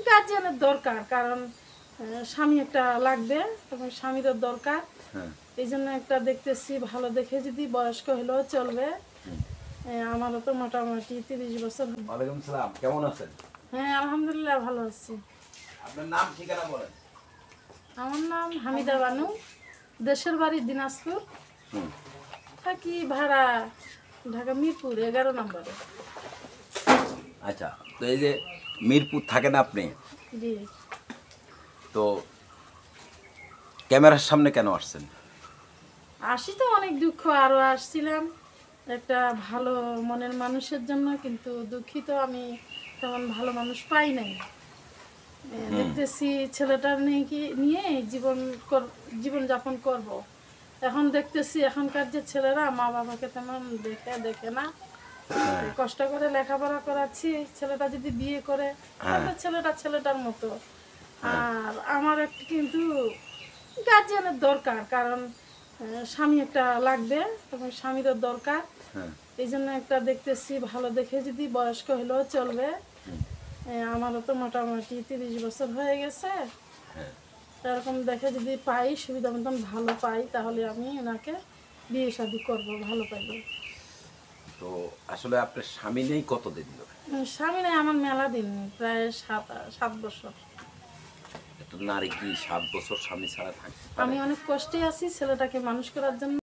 গার্জিয়ানের দরকার, কারণ স্বামী একটা লাগবে এবং স্বামীরও দরকার। এই জন্য একটা দেখতেছি ভালো দেখে, যদি বয়স্ক হলেও চলবে। আমারও তো মোটামুটি 30 বছর। ওয়ালাইকুম সালাম, কেমন আছেন? হ্যাঁ, আলহামদুলিল্লাহ ভালো আছি। আপনার নাম ঠিকানা বলেন। আমার নাম হামিদা বানু, দেশের বাড়ি দিনাজপুর, থাকি ভাড়া ঢাকা মিরপুর 11 নম্বরে। আচ্ছা, তো এই যে মিরপুর থাকেন আপনি, জি। তো ক্যামেরার সামনে কেন আসছেন? আসি তো অনেক দুঃখ, আরও আসছিলাম একটা ভালো মনের মানুষের জন্য, কিন্তু দুঃখিত আমি তেমন ভালো মানুষ পাই নাই। দেখতেছি ছেলেটার নিয়ে জীবনযাপন করব। এখন দেখতেছি এখনকার যে ছেলেরা মা বাবাকে তেমন দেখে না। কষ্ট করে লেখাপড়া করাচ্ছি, ছেলেটা যদি বিয়ে করে তাহলে ছেলেটা ছেলেটার মতো। আর আমার একটু কিন্তু গার্জিয়ানের দরকার, কারণ স্বামী একটা লাগবে এবং স্বামীরও দরকার। এই জন্য একটা দেখতেছি ভালো দেখে, যদি বয়স্ক হলেও চলবে। আমারও তো মোটামুটি 30 বছর হয়ে গেছে। এরকম দেখে যদি পাই, সুবিধা মতন ভালো পাই, তাহলে আমি ওনাকে বিয়ে শাদী করবো ভালো পাইলে। তো আসলে আপনার স্বামী নেই কতদিন ধরে? স্বামী নাই আমার মেলা দিন, প্রায় 7 বছর। একটা নারী কি 7 বছর স্বামী ছাড়া থাকে? আমি অনেক কষ্টে আছি ছেলেটাকে মানুষ করার জন্য।